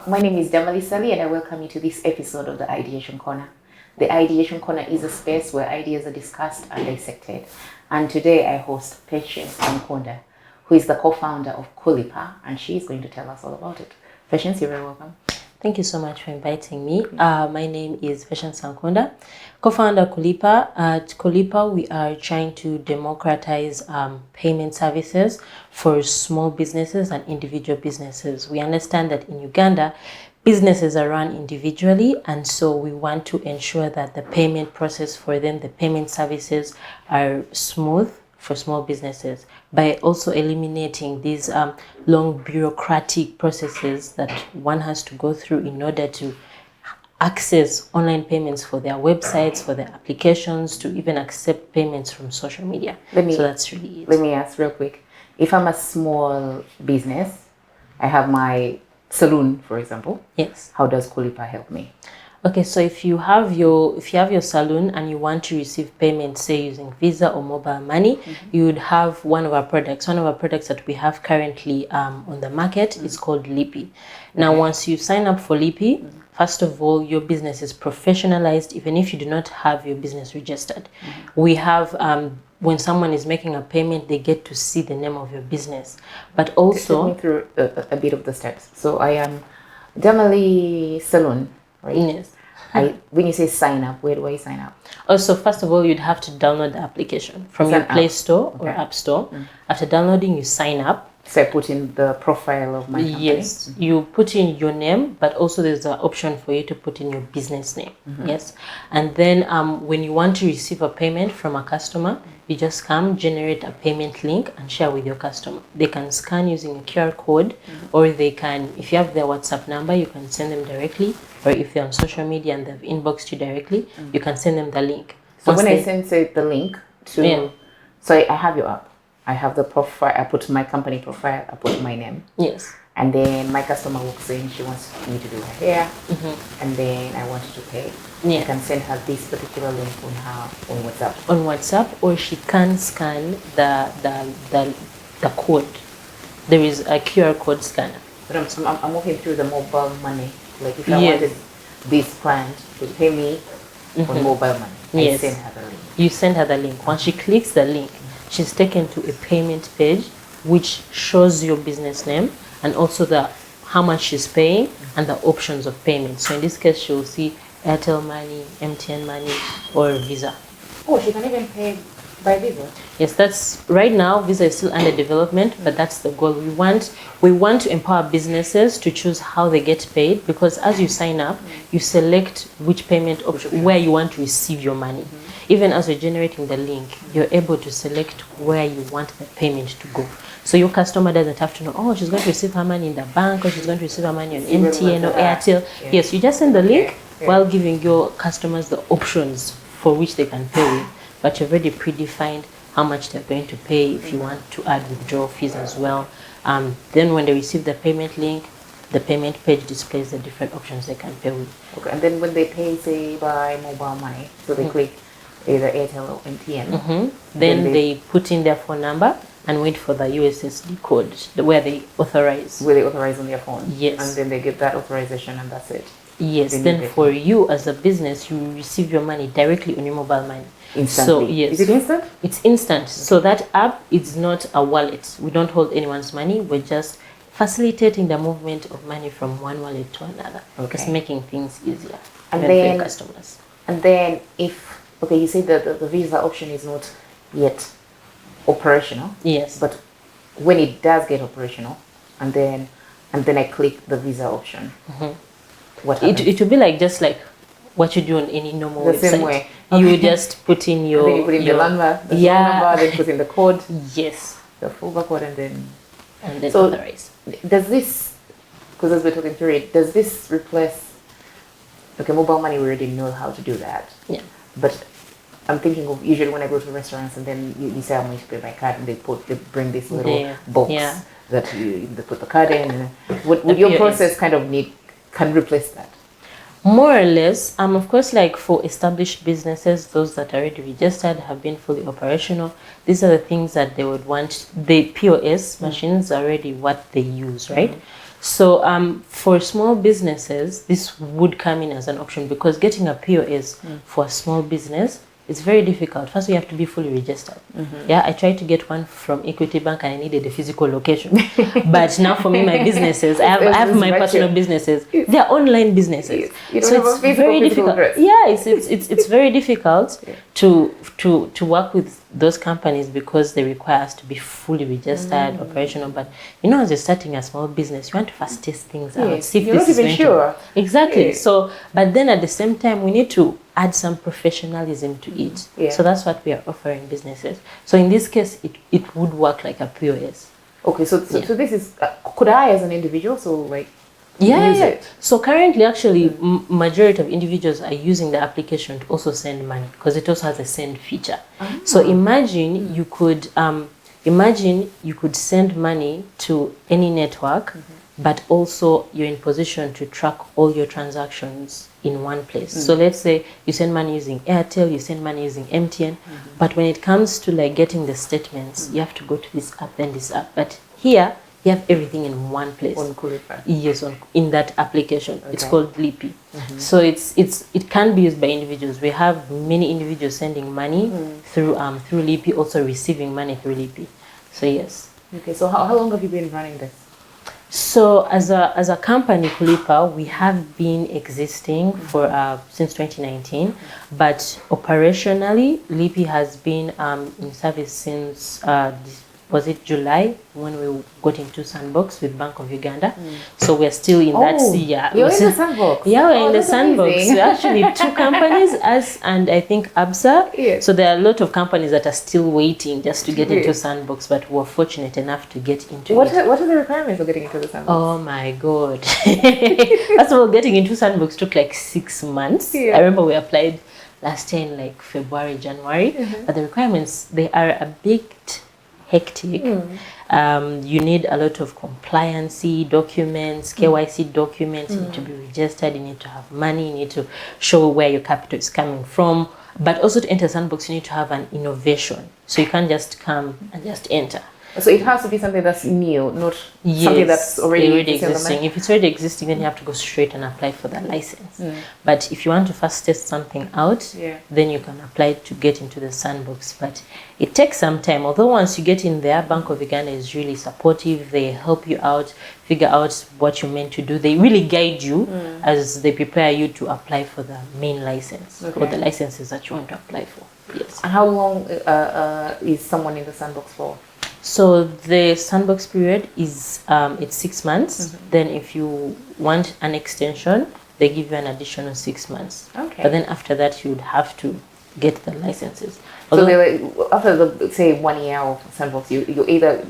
My name is Damali Sali and I welcome you to this episode of the Ideation Corner. The Ideation Corner is a space where ideas are discussed and dissected. And today I host Patience Ankunda, who is the co-founder of Culipa, and she is going to tell us all about it. Patience, you're very welcome. Thank you so much for inviting me. My name is Patience Ankunda, co-founder Culipa. At Culipa, we are trying to democratize payment services for small businesses and individual businesses. We understand that in Uganda, businesses are run individually, and so we want to ensure that the payment process for them, the payment services are smooth for small businesses by also eliminating these long bureaucratic processes that one has to go through in order to access online payments for their websites, for their applications, to even accept payments from social media. So that's really it. Let me ask real quick. If I'm a small business, I have my salon, for example. Yes. How does Culipa help me? Okay, so if you have your salon and you want to receive payments, say using Visa or mobile money, you would have one of our products. One of our products that we have currently on the market is called Lipi. Now, once you sign up for Lipi, first of all, your business is professionalized, even if you do not have your business registered. We have when someone is making a payment, they get to see the name of your business. But also, take me through a bit of the steps. So I am Damali Salon, right? Yes. When you say sign up, where do I sign up? Also, first of all, you'd have to download the application from your Play Store or App Store. After downloading, you sign up. So I put in the profile of my company? Yes, you put in your name, but also there's an option for you to put in your business name. Yes, and then when you want to receive a payment from a customer, you just come, generate a payment link and share with your customer. They can scan using a QR code, or they can, if you have their WhatsApp number, you can send them directly, or if they're on social media and they've inboxed you directly, you can send them the link. So when I send, say, the link to, so I have your app. I have the profile, I put my company profile, I put my name. Yes. And then my customer walks in, she wants me to do her hair, and then I want her to pay. I can send her this particular link on WhatsApp. On WhatsApp, or she can scan the code. There is a QR code scanner. But I'm walking through the mobile money. Like if I wanted this client to pay me on mobile money, I send her the link. You send her the link. Once she clicks the link, she's taken to a payment page which shows your business name and also how much she's paying and the options of payment. So in this case, she'll see Airtel Money, MTN Money, or Visa. Oh, she can even pay by Visa? Yes, that's right now. Visa is still under development, but that's the goal. We want to empower businesses to choose how they get paid, because as you sign up, you select which payment option, where you want to receive your money. Even as you're generating the link, you're able to select where you want the payment to go. So your customer doesn't have to know, oh, she's going to receive her money in the bank, or she's going to receive her money on MTN or Airtel. Yes, you just send the link while giving your customers the options for which they can pay with. But you've already predefined how much they're going to pay if you want to add withdrawal fees as well. Then when they receive the payment link, the payment page displays the different options they can pay with. Okay, and then when they pay, say, by mobile money, so they click either Airtel or MTN. Then they put in their phone number and wait for the USSD code where they authorize. Where they authorize on their phone? Yes. And then they get that authorization and that's it? Yes, then for you as a business, you receive your money directly on your mobile money. Instantly? So, yes. Is it instant? It's instant. Okay. So that app is not a wallet. We don't hold anyone's money. We're just facilitating the movement of money from one wallet to another. Just making things easier for your customers. And then if, okay, you say that the Visa option is not yet operational. Yes. But when it does get operational, and then I click the Visa option, what happens? It will be like just like what you do on any normal website. The same way. You just put in your... And then you put in the number, the phone number, then put in the code. Yes. The full code and then... So authorize. Does this, because as we're talking through it, does this replace... Okay, mobile money, we already know how to do that. Yeah. But I'm thinking of usually when I go to restaurants and then you say I'm going to pay by card, and they bring this little box that they put the card in. And would your process kind of can replace that? More or less. Of course, like for established businesses, those that are already registered, have been fully operational, these are the things that they would want. The POS machines are already what they use, right? So for small businesses, this would come in as an option because getting a POS for a small business is very difficult. First, you have to be fully registered. Yeah, I tried to get one from Equity Bank and I needed a physical location. But now for me, my businesses, I have my personal businesses. They're online businesses. You don't have a very difficult. Yeah, it's very difficult to work with those companies because they require us to be fully registered, operational. But you know, as you're starting a small business, you want to first test things out. See if you're not even sure. Exactly. So, but then at the same time, we need to add some professionalism to it. So that's what we are offering businesses. So in this case, it would work like a POS. Okay, so this is, could I as an individual, so like, use it? So currently, actually, majority of individuals are using the application to also send money because it also has a send feature. So imagine you could send money to any network, but also you're in position to track all your transactions in one place. So let's say you send money using Airtel, you send money using MTN, but when it comes to like getting the statements, you have to go to this app, then this app. But here, you have everything in one place. On Culipa. Yes, in that application. Okay. It's called EP. So it can be used by individuals. We have many individuals sending money through EP, also receiving money through EP. So yes. Okay, so how long have you been running this? So as a company, Culipa, we have been existing for since 2019, but operationally, Lipi has been in service since was it July when we got into sandbox with Bank of Uganda. So we're still in that. Yeah, you're in the sandbox. Yeah, we're in the sandbox. We're actually two companies, us and I think ABSA. Yeah. So there are a lot of companies that are still waiting just to get into sandbox, but we're fortunate enough to get into it. What are the requirements for getting into the sandbox? Oh my God. First of all, getting into sandbox took like 6 months. I remember we applied last year in like February, January, but the requirements, they are a bit hectic. You need a lot of compliancy documents, KYC documents. You need to be registered, you need to have money, you need to show where your capital is coming from. But also to enter sandbox, you need to have an innovation. So you can't just come and just enter. So it has to be something that's new, not something that's already existing. If it's already existing, then you have to go straight and apply for that license. But if you want to first test something out, then you can apply to get into the sandbox. But it takes some time. Although once you get in there, Bank of Uganda is really supportive. They help you out, figure out what you're meant to do. They really guide you as they prepare you to apply for the main license or the licenses that you want to apply for. Yes. And how long is someone in the sandbox for? So the sandbox period is it's 6 months. Then if you want an extension, they give you an additional 6 months. Okay. But then after that, you would have to get the licenses. So after the say 1 year of sandbox, you're either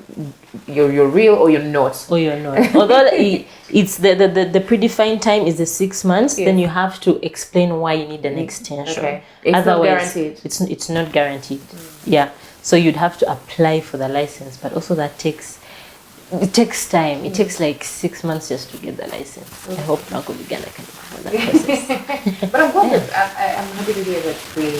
you're real or you're not. Or you're not. Although it's the predefined time is the 6 months, then you have to explain why you need an extension. Okay. It's not guaranteed. It's not guaranteed. Yeah. So you'd have to apply for the license, but also that takes time. It takes like 6 months just to get the license. I hope Bank of Uganda can follow that process. But I'm glad I'm happy to hear that they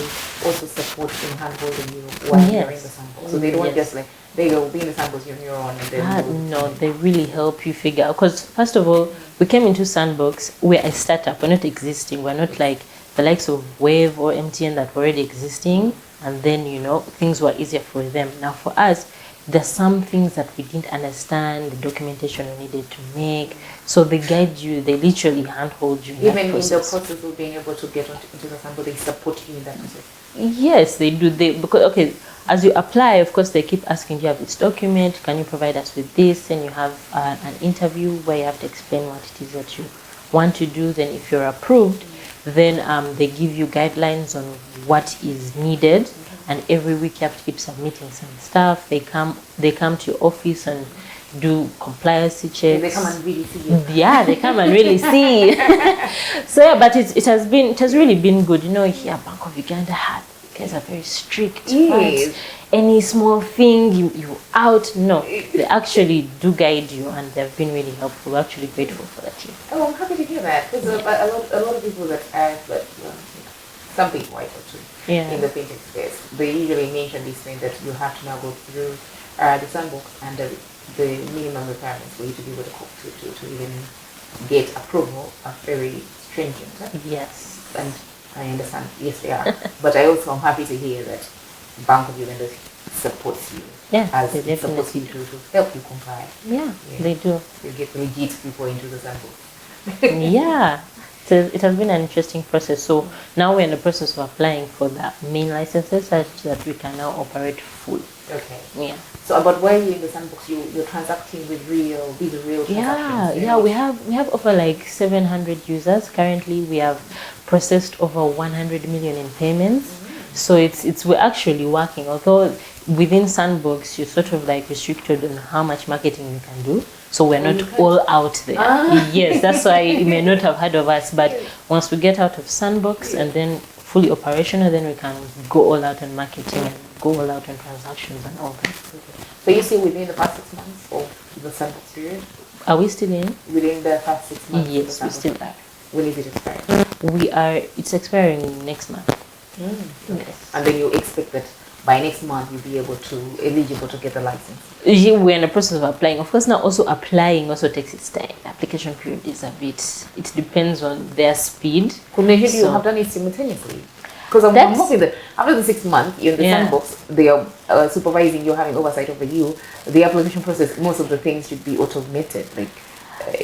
also support in handholding you while you're in the sandbox. So they don't just like, they go be in the sandbox, you're on your own. And then no, they really help you figure out. Because first of all, we came into sandbox, we're a startup, we're not existing. We're not like the likes of Wave or MTN that were already existing. And then, you know, things were easier for them. Now for us, there's some things that we didn't understand, the documentation we needed to make. So they guide you, they literally handhold you in Even that process. In the process of being able to get into the sample, they support you in that process? Yes, they do. Because, okay, as you apply, of course, they keep asking, do you have this document? Can you provide us with this? And you have an interview where you have to explain what it is that you want to do. Then if you're approved, then they give you guidelines on what is needed, and every week you have to keep submitting some stuff. They come to your office and do compliance checks. They come and really see you. Yeah, they come and really see. So yeah, but it has really been good. You know, here Bank of Uganda guys are very strict. Yes. Right? Any small thing you out. No, they actually do guide you, and they've been really helpful. We're actually grateful for that team. Oh, I'm happy to hear that, because a lot of people that some people I talk to in the fintech space, they usually mention this thing that you have to now go through the sandbox and the minimum requirements for you to be able to even get approval are very stringent. Yes. And I understand, yes they are. But I also am happy to hear that Bank of Uganda supports you. Yeah, As they it supports you definitely to help you comply. Yeah, they do. You get legit people into the sandbox. Yeah. So it has been an interesting process. So now we're in the process of applying for the main licenses such that we can now operate full. Okay. Yeah. So about where you're in the sandbox, you're transacting with these are real transactions. Yeah, we have over like 700 users. Currently we have processed over 100 million in payments. So we're actually working, although within Sandbox you're sort of like restricted on how much marketing you can do. So we're not all out there. Yes, that's why you may not have heard of us. But once we get out of Sandbox and then fully operational, then we can go all out on marketing and go all out on transactions and all that. So you see within the past 6 months of the Sandbox period? Are we still in? Within the past 6 months? Yes, we're still there. When is it expiring? It's expiring next month. Okay. Yes. And then you expect that by next month you'll be eligible to get the license? We're in the process of applying. Of course, now also applying also takes its time. The application period is it depends on their speed. Couldn't you have done it simultaneously? Because I'm hoping that after the 6 months you're in the sandbox, they are supervising you, having oversight over you. The application process, most of the things should be automated. Like,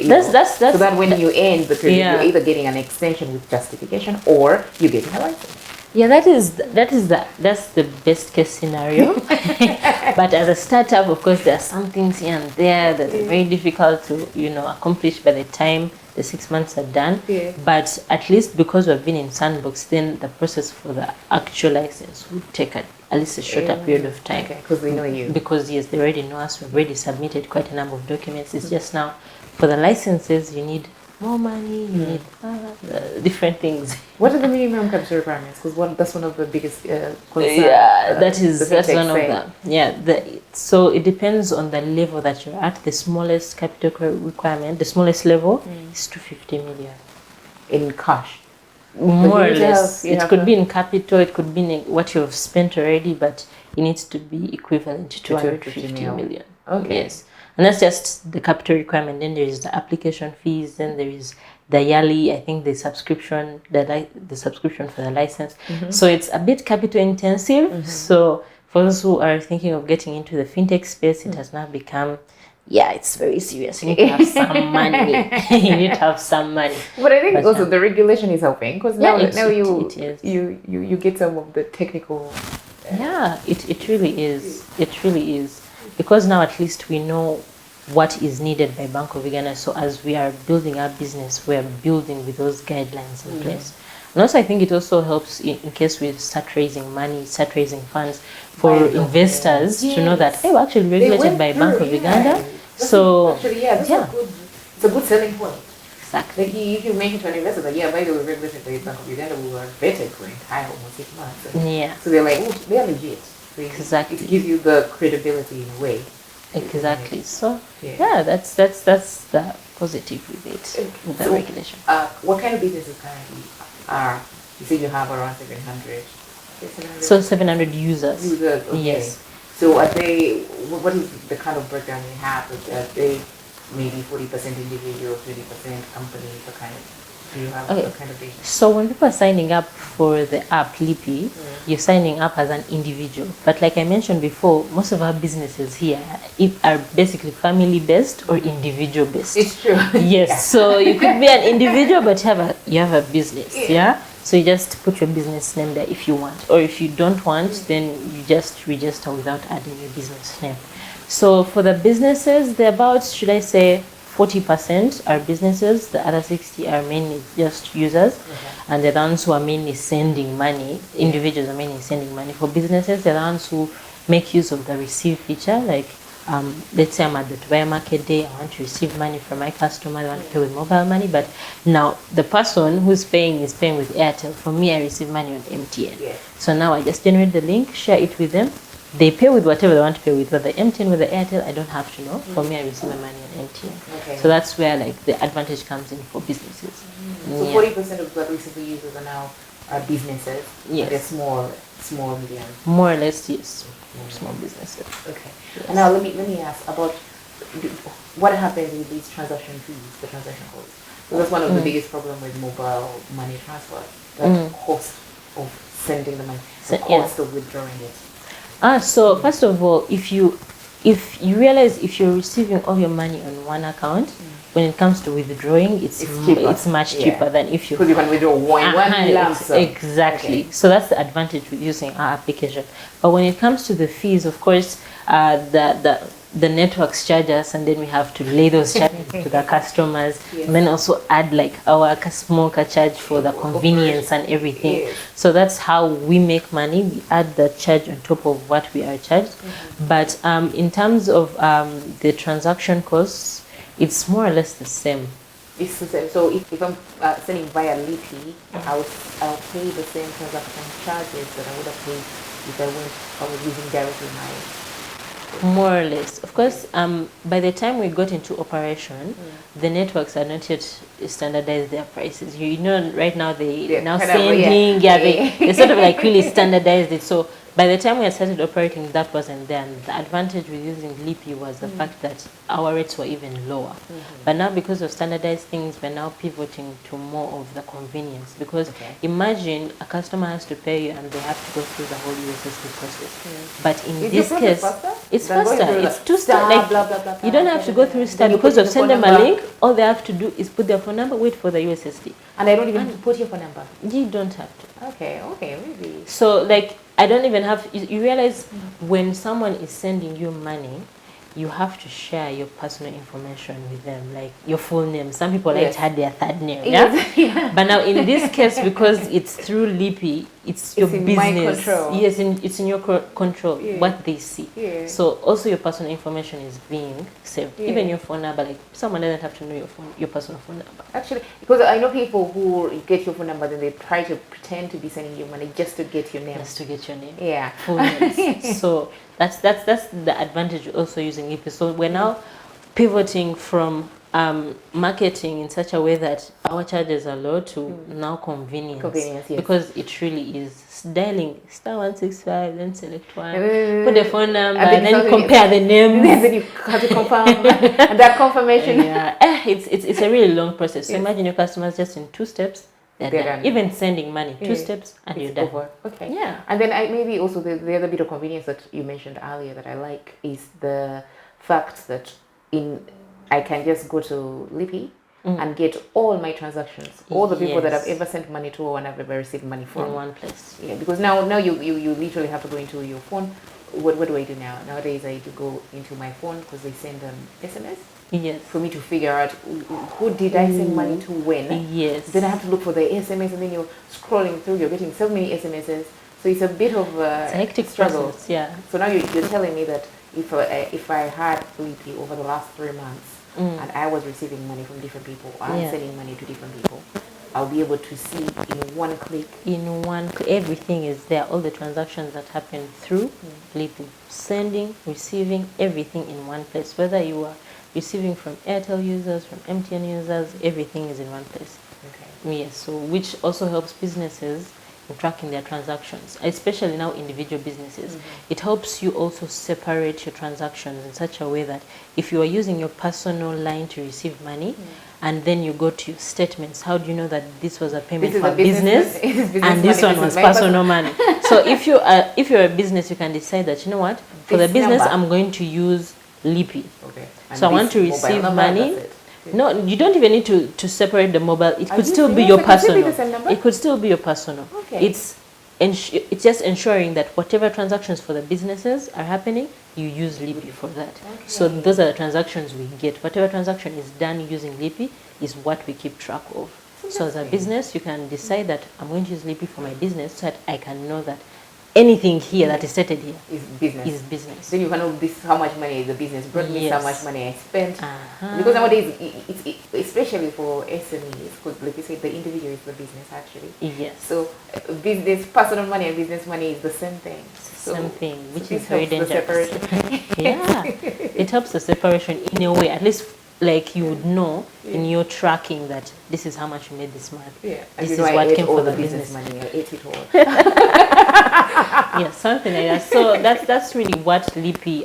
that's so that when you end the period, you're either getting an extension with justification or you're getting a license. Yeah, that's the best case scenario. But as a startup, of course, there are some things here and there that are very difficult to accomplish by the time the 6 months are done. Yeah. But at least because we've been in Sandbox, then the process for the actual license would take at least a shorter period of time. Okay, because they know you. Because yes, they already know us. We've already submitted quite a number of documents. It's just now for the licenses you need more money, you need different things. What are the minimum capital requirements? Because that's one of the biggest concerns. Yeah, that's one of them. Yeah, so it depends on the level that you're at. The smallest capital requirement, the smallest level is 250 million. In cash? More or less. It could be in capital, it could be in what you have spent already, but it needs to be equivalent to 250 million. Okay. Yes. And that's just the capital requirement. Then there is the application fees. Then there is the yearly, I think the subscription, the subscription for the license. So it's a bit capital intensive. So for those who are thinking of getting into the fintech space, it has now become, it's very serious. You need to have some money. You need to have some money. But I think also the regulation is helping because now you get some of the technical. It really is. It really is. Because now at least we know what is needed by Bank of Uganda. So as we are building our business, we are building with those guidelines in place. And also I think it also helps in case we start raising money, start raising funds for investors to know that, hey, we're actually regulated by Bank of Uganda. So actually, it's a good selling point. Exactly. Like if you mention to an investor that, by the way, regulated by Bank of Uganda, we were vetted for entire almost 6 months. Yeah. So they're like, they're legit. Exactly. It gives you the credibility in a way. Exactly. So that's the positive with it, with the regulation. What kind of businesses currently are? You say you have around 700. So 700 users. Okay. Yes. So are they? What is the kind of breakdown they have? Are they maybe 40% individual, 20% company? The kind of. Do you have a kind of data? So when people are signing up for the app Lipi, you're signing up as an individual. But like I mentioned before, most of our businesses here are basically family based or individual based. It's true. Yes. So you could be an individual, but you have a business. Yeah. So you just put your business name there if you want, or if you don't want, then you just register without adding your business name. So for the businesses, they're about, should I say, 40% are businesses, the other 60 are mainly just users, and the ones who are mainly sending money, individuals are mainly sending money. For businesses, they're the ones who make use of the receive feature, like let's say I'm at the Dubai Market Day, I want to receive money from my customer, I want to pay with mobile money, but now the person who's paying is paying with Airtel. For me, I receive money on MTN. So now I just generate the link, share it with them. They pay with whatever they want to pay with, whether MTN, whether Airtel, I don't have to know. For me, I receive my money on MTN. So that's where like the advantage comes in for businesses. So 40% of the recently users are now businesses. Yes. They're small, medium. More or less, yes. Small businesses. Okay. Yes. And now let me ask about what happens with these transaction fees, the transaction costs. So that's one of the biggest problems with mobile money transfer. The cost of sending the money, the cost of withdrawing it. So first of all, if you realize if you're receiving all your money on one account, when it comes to withdrawing, it's much cheaper than if you... Because you can withdraw one lump sum. Exactly. Okay. So that's the advantage with using our application. But when it comes to the fees, of course, the networks charge us, and then we have to lay those charges to the customers, and then also add like our small charge for the convenience and everything. Yes. So that's how we make money. We add the charge on top of what we are charged. But in terms of the transaction costs, it's more or less the same. It's the same. So if I'm sending via Lipi, I'll pay the same transaction charges that I would have paid if I was using directly my... More or less. Of course, by the time we got into operation, the networks are not yet standardized their prices. You know, right now they're now sending, they sort of like really standardized it. So by the time we had started operating, that wasn't there. And the advantage with using Lipi was the fact that our rates were even lower. But now, because of standardized things, we're now pivoting to more of the convenience. Because imagine a customer has to pay you and they have to go through the whole USSD process. But in this case, it's faster. It's two-step. Like, blah, blah, blah, you don't have to go through step because of send them a link. All they have to do is put their phone number, wait for the USSD. And I don't even put your phone number. You don't have to. Okay, really. So like, I don't even have, you realize when someone is sending you money, you have to share your personal information with them, like your full name. Some people like to add their third name, But now in this case, because it's through Lipi, it's your business. My control. Yes, it's in your control, what they see. So also your personal information is being saved. Even your phone number, like someone doesn't have to know your personal phone number. Actually, because I know people who get your phone number, then they try to pretend to be sending you money just to get your name. Just to get your name. Yeah. Full names. So that's the advantage also using Lipi. So we're now pivoting from marketing in such a way that our charges are low to now convenience. Because it really is dialing *165, then select one, put the phone number, and then compare the names. And then you have to confirm and that confirmation. It's a really long process. So imagine your customers just in 2 steps. They're done. Even sending money, 2 steps and you're done. Over. Okay. Yeah. And then maybe also the other bit of convenience that you mentioned earlier that I like is the fact that I can just go to Lipi and get all my transactions, all the people that I've ever sent money to or I've ever received money from. In one place. Yeah, because now you literally have to go into your phone. What do I do now? Nowadays I do go into my phone because they send SMS. Yes. For me to figure out who did I send money to when. Yes. Then I have to look for the SMS, and then you're scrolling through, you're getting so many SMSs. So it's a bit of a hectic struggle. Process, yeah. So now you're telling me that if I had Culipa over the last 3 months and I was receiving money from different people, I'm sending money to different people, I'll be able to see in one click. In one click, everything is there. All the transactions that happen through Lipi, sending, receiving, everything in one place. Whether you are receiving from Airtel users, from MTN users, everything is in one place. Okay. Yes, so which also helps businesses in tracking their transactions, especially now individual businesses. It helps you also separate your transactions in such a way that if you are using your personal line to receive money and then you go to your statements, how do you know that this was a payment for business and this one was personal money? So if you're a business, you can decide that, you know what, for the business I'm going to use Lipi. Okay. So I want to receive money. No, you don't even need to separate the mobile. It could still be your personal. It could still be your personal. Okay. It's just ensuring that whatever transactions for the businesses are happening, you use Lipi for that. Okay. So those are the transactions we get. Whatever transaction is done using Lipi is what we keep track of. So as a business, you can decide that I'm going to use Lipi for my business so that I can know that anything here that is stated here is business. Then you can know how much money the business brought me, how much money I spent. Because nowadays, it's especially for SMEs, because like you said, the individual is the business actually. Yes. So business, personal money and business money is the same thing. Same thing, which is very dangerous. Yeah, it helps the separation in a way, at least like you would know in your tracking that this is how much you made this month. Yeah. This is what came all for the the business. money. I ate it all. Yeah, something like that. So that's really what Lipi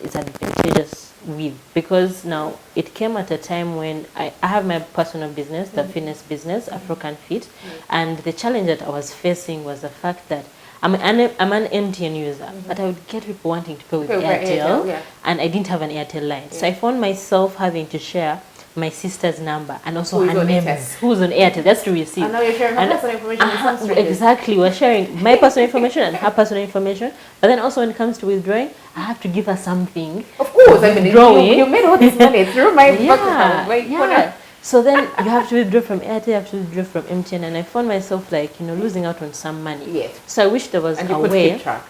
is advantageous with, because now it came at a time when I have my personal business, the fitness business, African Fit, and the challenge that I was facing was the fact that I'm an MTN user, but I would get people wanting to pay with Airtel, and I didn't have an Airtel line. So I found myself having to share my sister's number and also her name, who's on Airtel, that's to receive. And now you're sharing her personal information with some strangers. Exactly, we're sharing my personal information and her personal information, but then also when it comes to withdrawing, I have to give her something. Of course, I mean, you made all this money through my bank account. So then you have to withdraw from Airtel, you have to withdraw from MTN, and I found myself like, losing out on some money. Yes. So I wish there was a way. Keep track.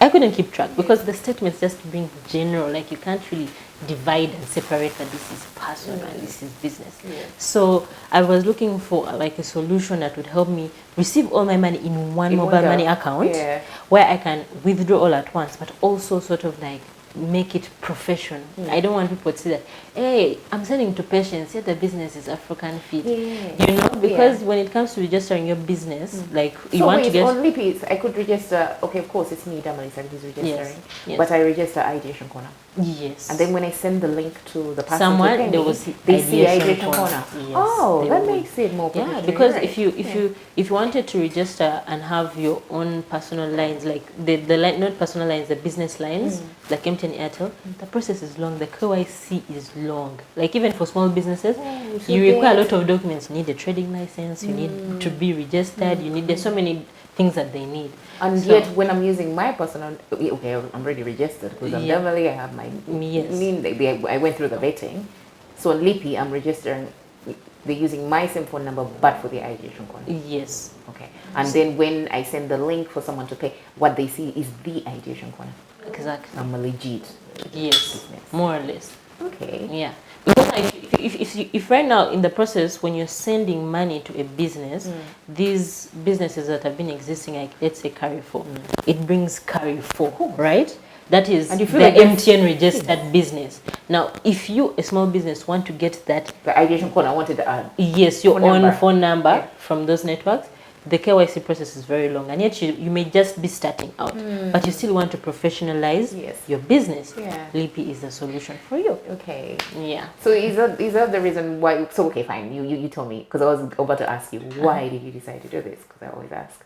I couldn't keep track because the statements just being general, like you can't really divide and separate that this is personal and this is business. So I was looking for like a solution that would help me receive all my money in one mobile money account where I can withdraw all at once, but also sort of like make it professional. I don't want people to say that, hey, I'm sending to Patience, yet the business is African Fit. Because when it comes to registering your business, like you want to get... So on Lipi, I could register, okay, of course, it's me, Damali, who's registering, but I register Ideation Corner. Yes. And then when I send the link to the person someone, they will see Ideation Corner. Yes, that makes it more professional. Yeah, because if you wanted to register and have your own personal lines, like the line, not personal lines, the business lines, like MTN Airtel, the process is long. The KYC is long. Like even for small businesses, you require a lot of documents. You need a trading license. You need to be registered. There's so many things that they need. And yet, when I'm using my personal, okay, I'm already registered because I'm definitely, I have my I went through the vetting. So on Lipi, I'm registering. They're using my same phone number, but for the Ideation Corner. Yes. Okay. And then when I send the link for someone to pay, what they see is the Ideation Corner. Exactly. I'm a legit. Yes. Business. More or less. Okay. Yeah. Because if right now in the process when you're sending money to a business, these businesses that have been existing, like let's say Carrefour, it brings Carrefour, right? That is the MTN registered business. Now, if you, a small business, want to get that... The Ideation Corner wanted to add. Yes, your own phone number from those networks. The KYC process is very long, and yet you may just be starting out, but you still want to professionalize your business. Lipi is the solution for you. Okay. Yeah. So is that the reason why? So okay, fine. You told me, because I was about to ask you why did you decide to do this? Because I always ask.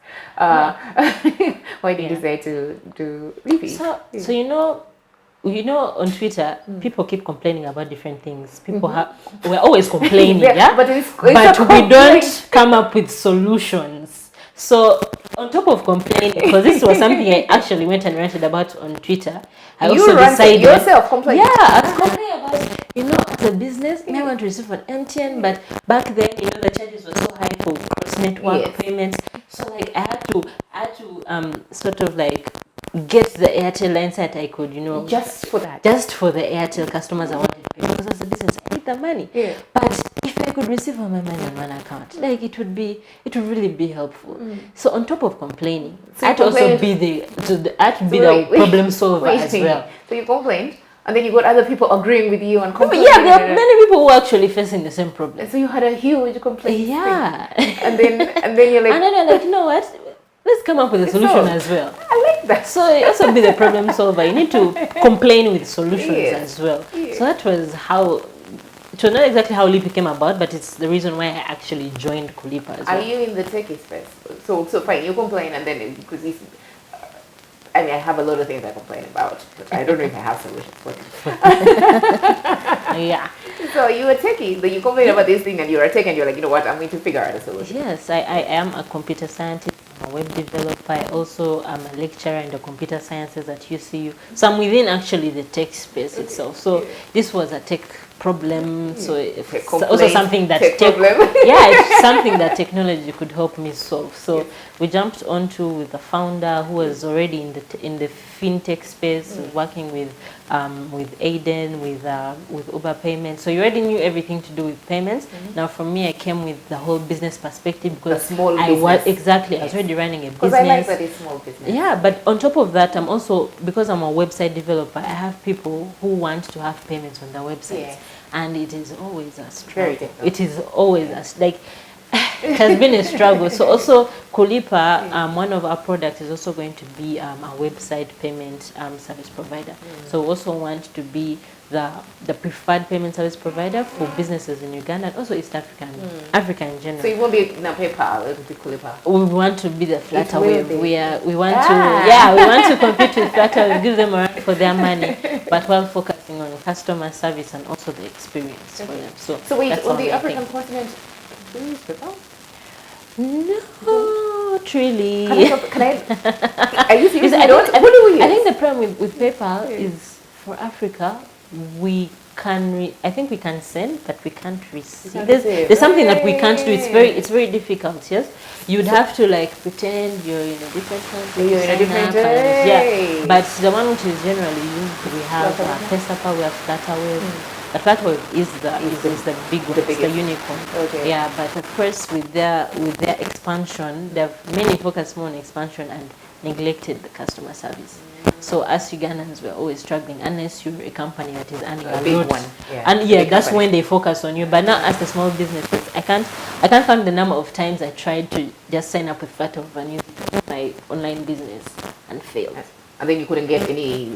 Why did you decide to do Lipi? So on Twitter, people keep complaining about different things. We're always complaining, but we don't come up with solutions. So on top of complaining, because this was something I actually went and ranted about on Twitter, I also decided yourself complaining. Yeah, I was complaining about, as a business, I want to receive an MTN, but back then, the charges were so high for cross-network payments. So like I had to sort of like get the Airtel line that I could, just for that. Just for the Airtel customers I wanted to pay, because as a business I need the money. Yeah. But if I could receive all my money on one account, like it would really be helpful. So on top of complaining, I had to also be the problem solver as well. So you complained, and then you got other people agreeing with you and complaining. Yeah, there are many people who are actually facing the same problem. So you had a huge complaint. Yeah. And then you're like, and then you're like, you know what? Let's come up with a solution as well. I like that. So you also be the problem solver. You need to complain with solutions as well. So that was how, it was not exactly how Lipi came about, but it's the reason why I actually joined Culipa as well. Are you in the techie space? So fine, you complain, and then because I have a lot of things I complain about, but I don't know if I have solutions for it. Yeah. So you were techie, but you complain about this thing, and you're a tech, and you're like, you know what, I'm going to figure out a solution. Yes, I am a computer scientist, I'm a web developer. I also am a lecturer in the computer sciences at UCU. So I'm within actually the tech space itself. So this was a tech problem. So it's Complaint, also something that it's something that technology could help me solve. So we jumped onto with the founder who was already in the fintech space, working with Aiden, with Uber payments. So you already knew everything to do with payments. Now for me, I came with the whole business perspective because I was already running a business. Because I like that it's small business. Yeah, but on top of that, I'm also, because I'm a website developer, I have people who want to have payments on their websites, and it is always a struggle. It is always it has been a struggle. So also Culipa, one of our products is also going to be a website payment service provider. So we also want to be the preferred payment service provider for businesses in Uganda and also East Africa and Africa in general. So you won't be PayPal, it will be Culipa. We want to be the Flutterwave. We want to compete with Flutterwave, give them a run for their money, but while focusing on customer service and also the experience for them. So wait, on the African continent, do you use PayPal? No, not really. Can I? Are you serious? What do we use? I think the problem with PayPal is for Africa, I think we can send, but we can't receive. There's something that we can't do. It's very difficult. Yes, you'd have to like pretend you're in a different country. You're in a different but the one which is generally used, we have Pesapa, we have Flutterwave. The Flutterwave is the big one, the unicorn. Okay. Yeah, but of course with their expansion, they've mainly focused more on expansion and neglected the customer service. So as Ugandans, we're always struggling unless you're a company that is earning a big one. And that's company. When they focus on you. But now as the small businesses, I can't count the number of times I tried to just sign up with Flutterwave and use my online business and failed. And then you couldn't get any,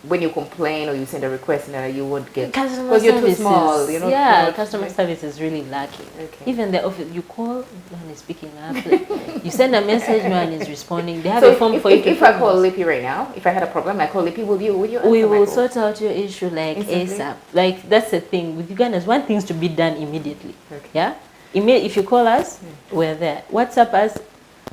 when you complain or you send a request, you would get, because you're too small. Customer service is really lacking. Even the office, you call, no one is picking up. You send a message, no one is responding. They have a form for you to if I call Lippy right now, if I had a problem, I call Lippy, will you we will sort out your issue ASAP. Like, that's the thing. With Ugandans, one thing's to be done immediately. Yeah? If you call us, we're there. WhatsApp us,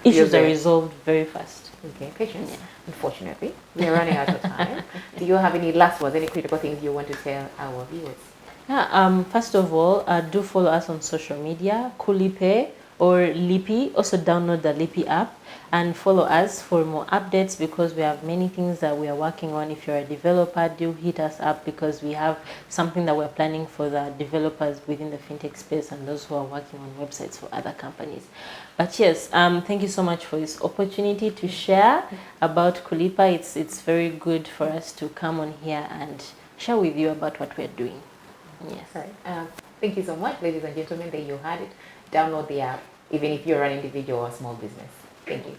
issues are resolved very fast. Okay, Patience. Unfortunately, we're running out of time. Do you have any last words, any critical things you want to tell our viewers? First of all, do follow us on social media, Culipa or Lippy. Also download the Lippy app and follow us for more updates because we have many things that we are working on. If you're a developer, do hit us up because we have something that we're planning for the developers within the fintech space and those who are working on websites for other companies. But yes, thank you so much for this opportunity to share about Culipa. It's very good for us to come on here and share with you about what we're doing. Yes. All right. Thank you so much, ladies and gentlemen. There you had it. Download the app, even if you're an individual or small business. Thank you.